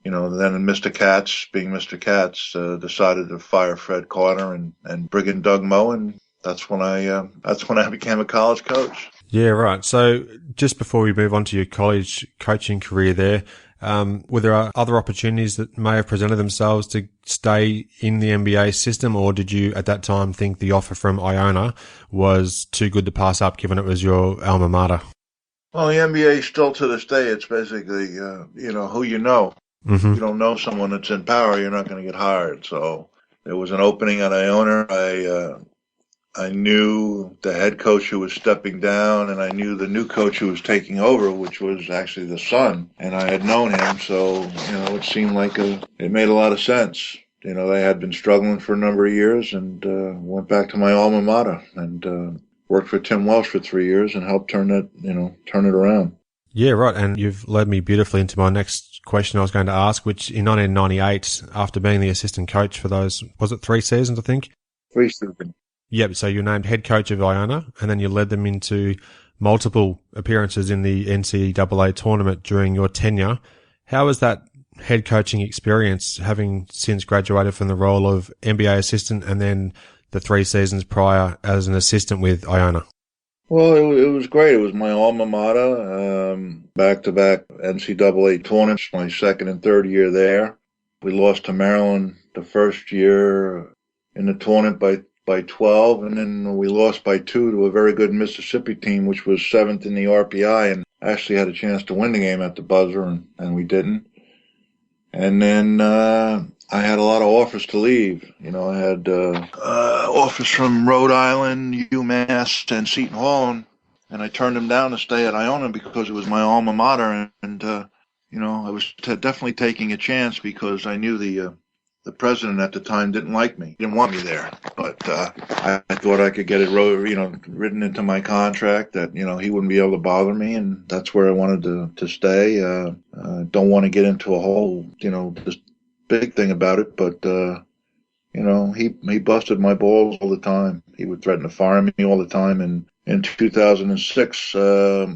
then Mr. Katz, being Mr. Katz, decided to fire Fred Carter and bring in Doug Moe, and that's when I became a college coach. Yeah, right. So just before we move on to your college coaching career there, were there other opportunities that may have presented themselves to stay in the NBA system, or did you at that time think the offer from Iona was too good to pass up given it was your alma mater? Well, the NBA still to this day, it's basically, who you know. Mm-hmm. If you don't know someone that's in power, you're not going to get hired. So there was an opening at Iona. I knew the head coach who was stepping down, and I knew the new coach who was taking over, which was actually the son, and I had known him, so, it seemed like it made a lot of sense. They had been struggling for a number of years, and went back to my alma mater, and worked for Tim Welsh for 3 years and helped turn it around. Yeah, right, and you've led me beautifully into my next question I was going to ask, which in 1998, after being the assistant coach for those, was it 3 seasons, I think? 3 seasons. Yep, so you were named head coach of Iona, and then you led them into multiple appearances in the NCAA tournament during your tenure. How was that head coaching experience, having since graduated from the role of NBA assistant and then the 3 seasons prior as an assistant with Iona? Well, it was great. It was my alma mater, back-to-back NCAA tournaments, my second and third year there. We lost to Maryland the first year in the tournament by 12, and then we lost by 2 to a very good Mississippi team, which was 7th in the RPI, and actually had a chance to win the game at the buzzer, and we didn't. And then I had a lot of offers to leave. I had offers from Rhode Island, UMass, and Seton Hall, and I turned them down to stay at Iona because it was my alma mater, and I was definitely taking a chance because I knew the president at the time didn't like me. He didn't want me there. But I thought I could get it written into my contract that, he wouldn't be able to bother me, and that's where I wanted to stay. Don't want to get into a whole, this big thing about it, but, he busted my balls all the time. He would threaten to fire me all the time. And in 2006, a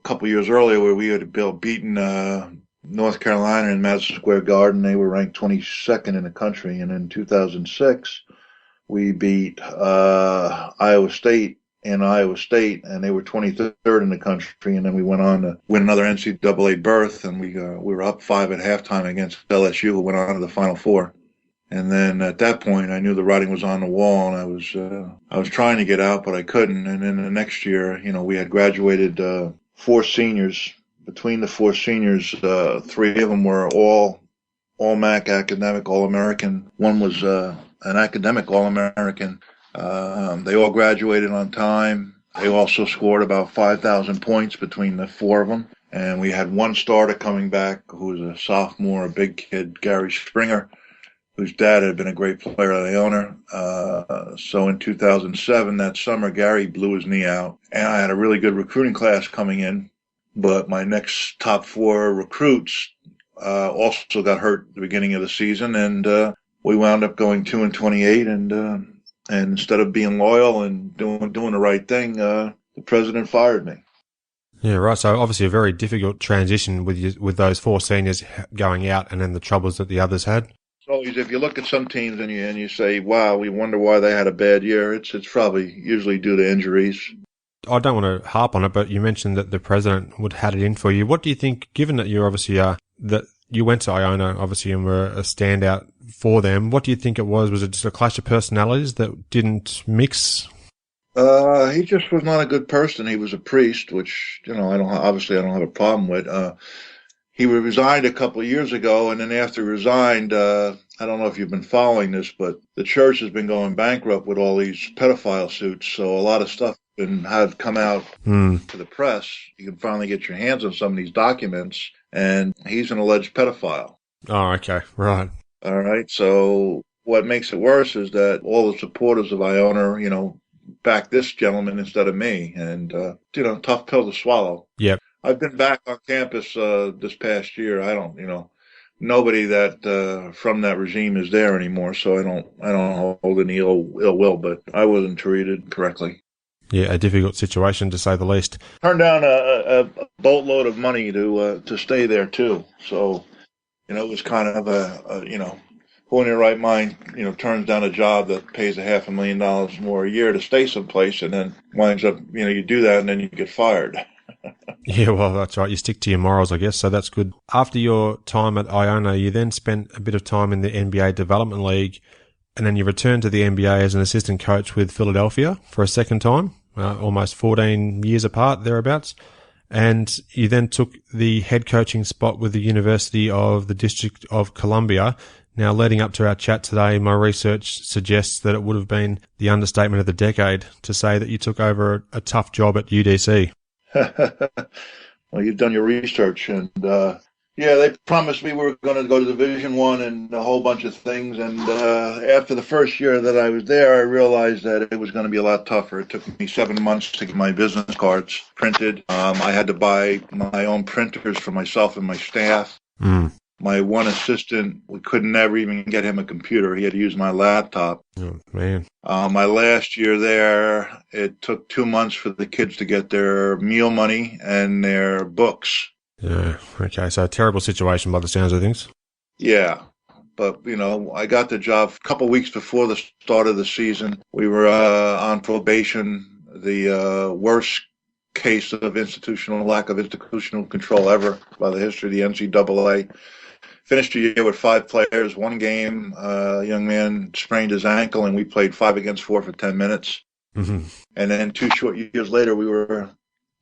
couple years earlier, where we had beaten North Carolina in Madison Square Garden. They were ranked 22nd in the country. And in 2006, we beat Iowa State in Iowa State, and they were 23rd in the country. And then we went on to win another NCAA berth, and we were up 5 at halftime against LSU, who went on to the Final Four. And then at that point, I knew the writing was on the wall, and I was trying to get out, but I couldn't. And then the next year, we had graduated 4 seniors. Between the 4 seniors, 3 of them were all MAC academic, All-American. One was an academic All-American. They all graduated on time. They also scored about 5,000 points between the 4 of them. And we had one starter coming back who was a sophomore, a big kid, Gary Springer, whose dad had been a great player at Iona. So in 2007, that summer, Gary blew his knee out. And I had a really good recruiting class coming in. But my next top 4 recruits also got hurt at the beginning of the season, and we wound up going 2-28. And instead of being loyal and doing the right thing, the president fired me. Yeah, right. So obviously a very difficult transition with those 4 seniors going out, and then the troubles that the others had. always, if you look at some teams and you say, wow, we wonder why they had a bad year, it's probably usually due to injuries. I don't want to harp on it, but you mentioned that the president would had it in for you. What do you think, given that you obviously that you went to Iona, obviously, and were a standout for them, what do you think it was? Was it just a clash of personalities that didn't mix? He just was not a good person. He was a priest, which, I don't have a problem with. He resigned a couple of years ago, and then after he resigned, I don't know if you've been following this, but the church has been going bankrupt with all these pedophile suits. So a lot of stuff had come out to the press. You can finally get your hands on some of these documents, and he's an alleged pedophile. Oh, okay, right. All right. So what makes it worse is that all the supporters of Iona, back this gentleman instead of me, and tough pill to swallow. Yep. I've been back on campus this past year. I don't, nobody that from that regime is there anymore, so I don't hold any ill will, but I wasn't treated correctly. Yeah, a difficult situation to say the least. Turned down a boatload of money to stay there too. So, it was kind of who in your right mind, turns down a job that pays $500,000 more a year to stay someplace, and then winds up, you do that and then you get fired. Yeah, well, that's right. You stick to your morals, I guess, so that's good. After your time at Iona, you then spent a bit of time in the NBA Development League, and then you returned to the NBA as an assistant coach with Philadelphia for a second time, almost 14 years apart, thereabouts. And you then took the head coaching spot with the University of the District of Columbia. Now, leading up to our chat today, my research suggests that it would have been the understatement of the decade to say that you took over a tough job at UDC. Well, you've done your research, and they promised me we were going to go to Division I and a whole bunch of things. And after the first year that I was there, I realized that it was going to be a lot tougher. It took me 7 months to get my business cards printed. I had to buy my own printers for myself and my staff. My one assistant, we could never even get him a computer. He had to use my laptop. Oh, man. My last year there, it took 2 months for the kids to get their meal money and their books. Yeah, okay. So a terrible situation by the sounds of things. Yeah. But, I got the job a couple of weeks before the start of the season. We were on probation, the worst case of lack of institutional control ever by the history of the NCAA. Finished the year with 5 players, 1 game. A young man sprained his ankle, and we played 5 against 4 for 10 minutes. Mm-hmm. And then 2 short years later, we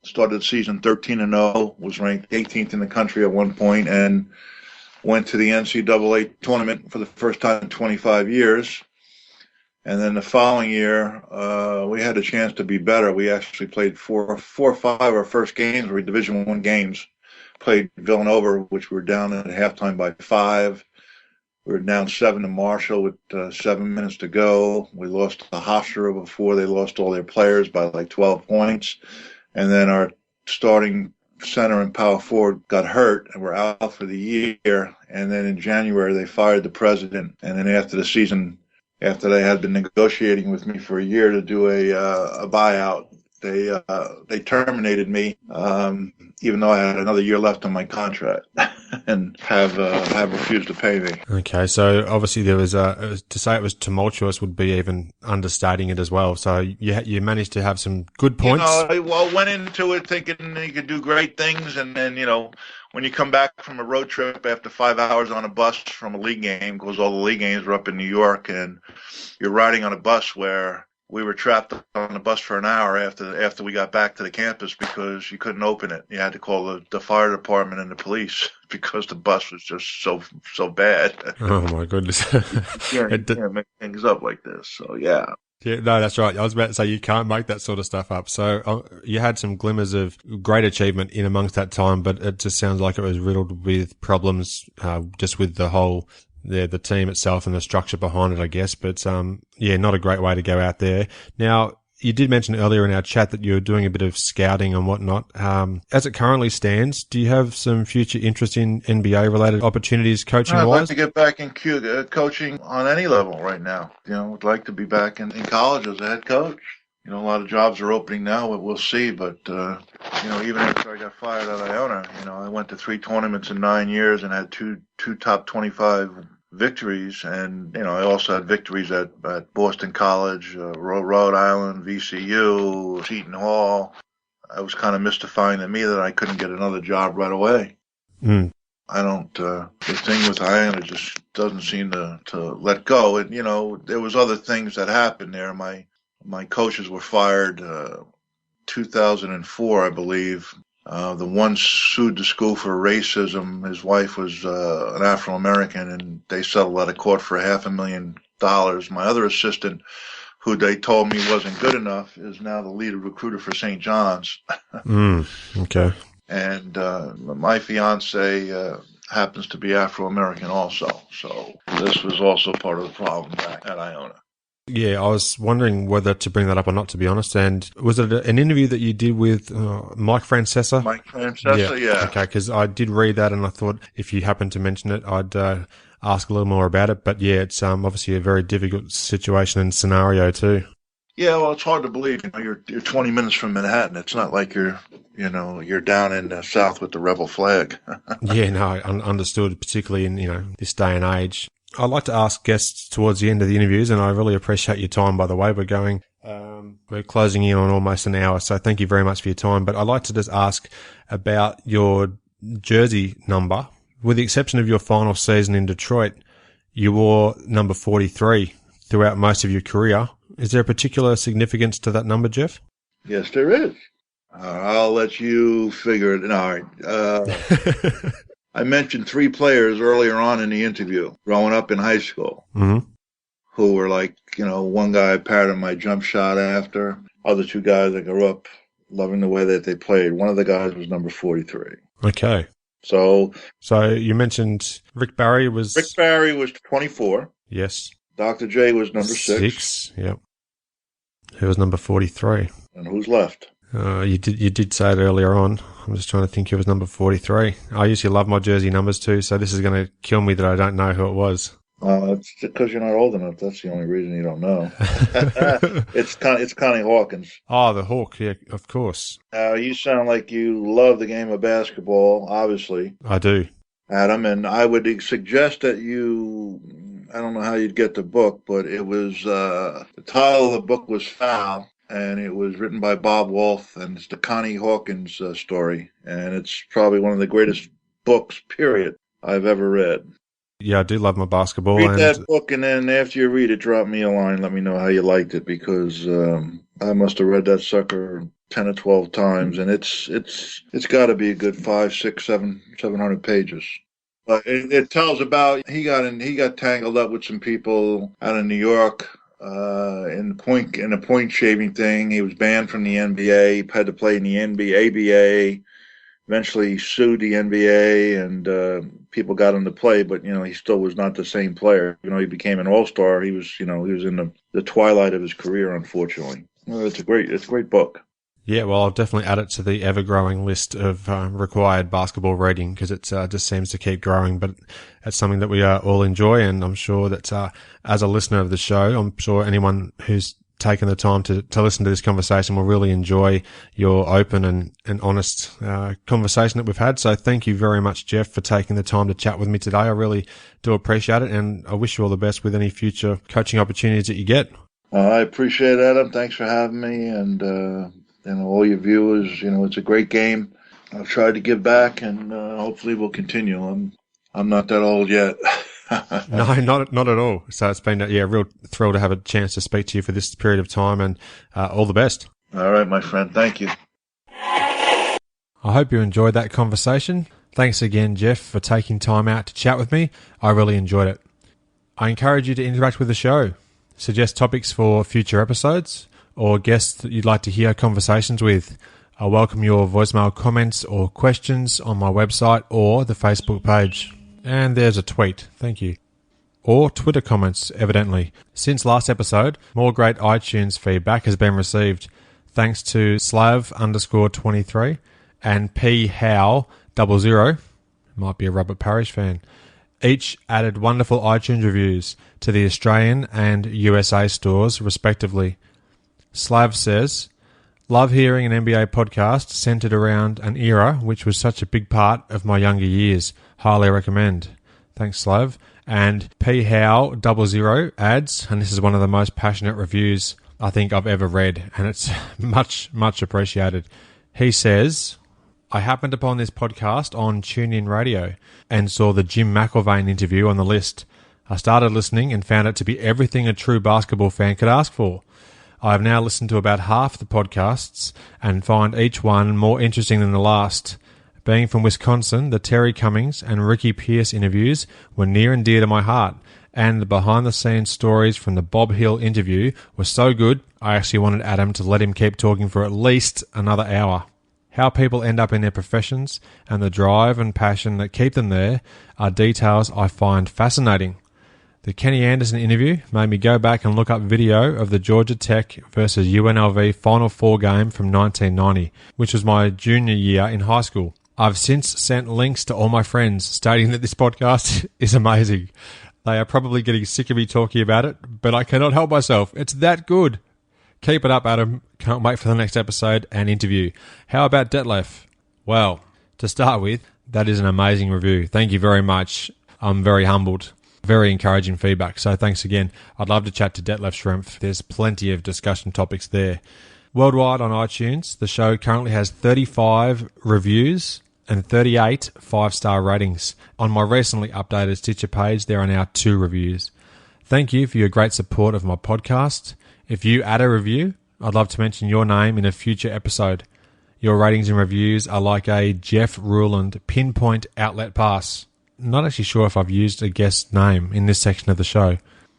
started the season 13-0, was ranked 18th in the country at one point, and went to the NCAA tournament for the first time in 25 years. And then the following year, we had a chance to be better. We actually played 4 or 5 of our first games were Division I games. Played Villanova, which we were down at halftime by 5. We were down 7 to Marshall with 7 minutes to go. We lost to Hofstra before they lost all their players by like 12 points. And then our starting center and power forward got hurt and were out for the year. And then in January, they fired the president. And then after the season, after they had been negotiating with me for a year to do a buyout, they terminated me, even though I had another year left on my contract, and have refused to pay me. Okay, so obviously there was to say it was tumultuous would be even understating it as well. So you managed to have some good points. I went into it thinking you could do great things, and then when you come back from a road trip after 5 hours on a bus from a league game, because all the league games were up in New York, and you're riding on a bus where we were trapped on the bus for an hour after we got back to the campus because you couldn't open it. You had to call the fire department and the police because the bus was just so bad. Oh my goodness! Can't make things up like this. So yeah. Yeah, no, that's right. I was about to say you can't make that sort of stuff up. So you had some glimmers of great achievement in amongst that time, but it just sounds like it was riddled with problems, just with the whole. The team itself and the structure behind it, I guess. But, not a great way to go out there. Now, you did mention earlier in our chat that you're doing a bit of scouting and whatnot. As it currently stands, do you have some future interest in NBA-related opportunities coaching-wise? I'd like to get back in coaching on any level right now. I'd like to be back in college as a head coach. A lot of jobs are opening now, but we'll see. But, even after I got fired at Iona, I went to 3 tournaments in 9 years and had two top 25 victories, and I also had victories at Boston College, Rhode Island, VCU, Seton Hall. I was kind of mystifying to me that I couldn't get another job right away. I don't. The thing with Iona just doesn't seem to let go. And there was other things that happened there. My coaches were fired 2004, I believe. The one sued the school for racism. His wife was an Afro-American, and they settled out of court for $500,000. My other assistant, who they told me wasn't good enough, is now the lead recruiter for St. John's. Okay. And my fiance happens to be Afro-American also. So this was also part of the problem back at Iona. Yeah, I was wondering whether to bring that up or not, to be honest. And was it an interview that you did with Mike Francesa? Mike Francesa, yeah. Okay, because I did read that, and I thought if you happened to mention it, I'd ask a little more about it. But yeah, it's obviously a very difficult situation and scenario too. Yeah, well, it's hard to believe. You're 20 minutes from Manhattan. It's not like you're down in the South with the rebel flag. Yeah, no, I understood, particularly in this day and age. I like to ask guests towards the end of the interviews, and I really appreciate your time, by the way. We're closing in on almost an hour, so thank you very much for your time. But I'd like to just ask about your jersey number. With the exception of your final season in Detroit, you wore number 43 throughout most of your career. Is there a particular significance to that number, Jeff? Yes, there is. I'll let you figure it out. All right. I mentioned 3 players earlier on in the interview, growing up in high school, who were like, one guy I patterned my jump shot after, other 2 guys I grew up loving the way that they played. One of the guys was number 43. Okay. So you mentioned Rick Barry was 24. Yes. Dr. J was number 6. Yep. Who was number 43? And who's left? You did say it earlier on. I'm just trying to think who was number 43. I usually love my jersey numbers too, so this is going to kill me that I don't know who it was. It's because you're not old enough. That's the only reason you don't know. It's Connie Hawkins. Oh, the Hawk. Yeah, of course. You sound like you love the game of basketball, obviously. I do. Adam, and I would suggest that I don't know how you'd get the book, but it was, the title of the book was Foul, and it was written by Bob Wolf, and it's the Connie Hawkins story, and it's probably one of the greatest books, period, I've ever read. Yeah, I do love my basketball. Read that book, and then after you read it, drop me a line. Let me know how you liked it, because I must have read that sucker 10 or 12 times, and it's got to be a good 500, 600, 700 pages. But it tells about he got tangled up with some people out in New York in a point shaving thing. He was banned from the NBA. He had to play in the ABA. Eventually he sued the NBA, and people got him to play, but he still was not the same player. He became an all-star. He was in the twilight of his career, unfortunately. It's a great book. Yeah, well, I'll definitely add it to the ever-growing list of required basketball reading, because it just seems to keep growing. But it's something that we all enjoy, and I'm sure that as a listener of the show, I'm sure anyone who's taken the time to listen to this conversation will really enjoy your open and honest conversation that we've had. So thank you very much, Jeff, for taking the time to chat with me today. I really do appreciate it, and I wish you all the best with any future coaching opportunities that you get. I appreciate it, Adam. Thanks for having me, and all your viewers. It's a great game. I've tried to give back, and hopefully we'll continue. I'm not that old yet. No, not at all. So it's been a real thrill to have a chance to speak to you for this period of time, and all the best. All right, my friend. Thank you. I hope you enjoyed that conversation. Thanks again, Jeff, for taking time out to chat with me. I really enjoyed it. I encourage you to interact with the show. Suggest topics for future episodes or guests that you'd like to hear conversations with. I welcome your voicemail comments or questions on my website or the Facebook page. And there's a tweet. Thank you. Or Twitter comments, evidently. Since last episode, more great iTunes feedback has been received. Thanks to Slav_23 and PHow00. Might be a Robert Parrish fan. Each added wonderful iTunes reviews to the Australian and USA stores, respectively. Slav says, love hearing an NBA podcast centered around an era which was such a big part of my younger years. Highly recommend. Thanks, Slav. And PHow00 adds, and this is one of the most passionate reviews I think I've ever read, and it's much, much appreciated. He says, I happened upon this podcast on TuneIn Radio and saw the Jim McIlvaine interview on the list. I started listening and found it to be everything a true basketball fan could ask for. I have now listened to about half the podcasts and find each one more interesting than the last. Being from Wisconsin, the Terry Cummings and Ricky Pierce interviews were near and dear to my heart, and the behind-the-scenes stories from the Bob Hill interview were so good, I actually wanted Adam to let him keep talking for at least another hour. How people end up in their professions and the drive and passion that keep them there are details I find fascinating. The Kenny Anderson interview made me go back and look up video of the Georgia Tech versus UNLV Final Four game from 1990, which was my junior year in high school. I've since sent links to all my friends stating that this podcast is amazing. They are probably getting sick of me talking about it, but I cannot help myself. It's that good. Keep it up, Adam. Can't wait for the next episode and interview. How about Detlef? Well, to start with, that is an amazing review. Thank you very much. I'm very humbled. Very encouraging feedback, so thanks again. I'd love to chat to Detlef Schrempf. There's plenty of discussion topics there. Worldwide on iTunes, the show currently has 35 reviews and 38 5-star ratings. On my recently updated Stitcher page, there are now 2 reviews. Thank you for your great support of my podcast. If you add a review, I'd love to mention your name in a future episode. Your ratings and reviews are like a Jeff Ruland pinpoint outlet pass. Not actually sure if I've used a guest name in this section of the show.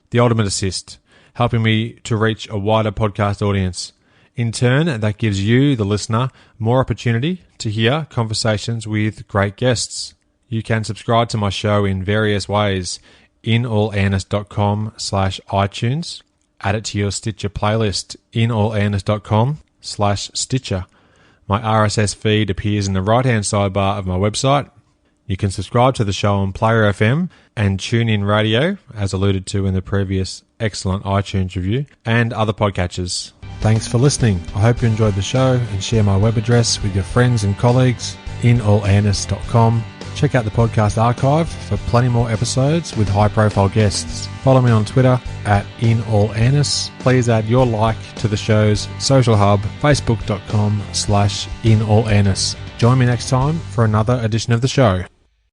The ultimate assist, helping me to reach a wider podcast audience. In turn, that gives you, the listener, more opportunity to hear conversations with great guests. You can subscribe to my show in various ways. inallairness.com/iTunes. Add it to your Stitcher playlist. inallairness.com/Stitcher. My RSS feed appears in the right-hand sidebar of my website. You can subscribe to the show on Player FM and TuneIn Radio, as alluded to in the previous excellent iTunes review, and other podcatchers. Thanks for listening. I hope you enjoyed the show and share my web address with your friends and colleagues, inallairness.com. Check out the podcast archive for plenty more episodes with high-profile guests. Follow me on Twitter @inallairness. Please add your like to the show's social hub, facebook.com/inallairness. Join me next time for another edition of the show.